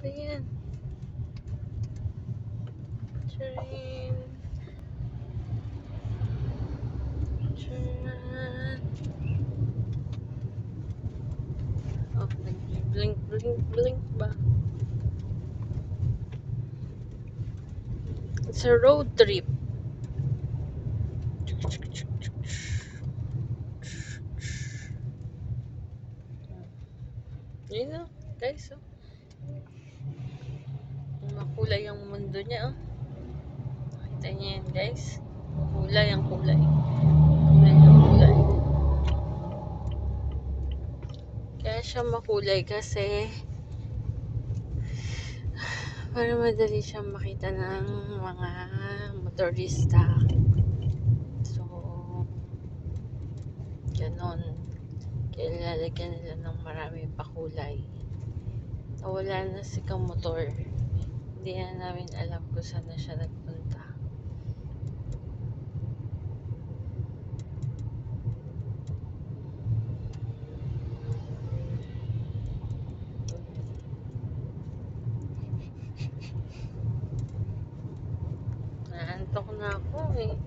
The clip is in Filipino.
Ayan. Charin. Charan. Oh, nag-blink, blink, blink ba? It's a road trip. Yun na, guys. Oh. Makulay ang mundo niya. Oh. Nakita niyo yan, guys. Kulay ang kulay. Kulay ang kulay. Kaya siya makulay kasi para madali siyang makita ng mga motorista. So, ganon. Kaya lalagyan nila ng maraming pakulay. Nawala na si kamotor. Hindi na namin alam kung saan na siya nagpunta. Naantok na ako eh.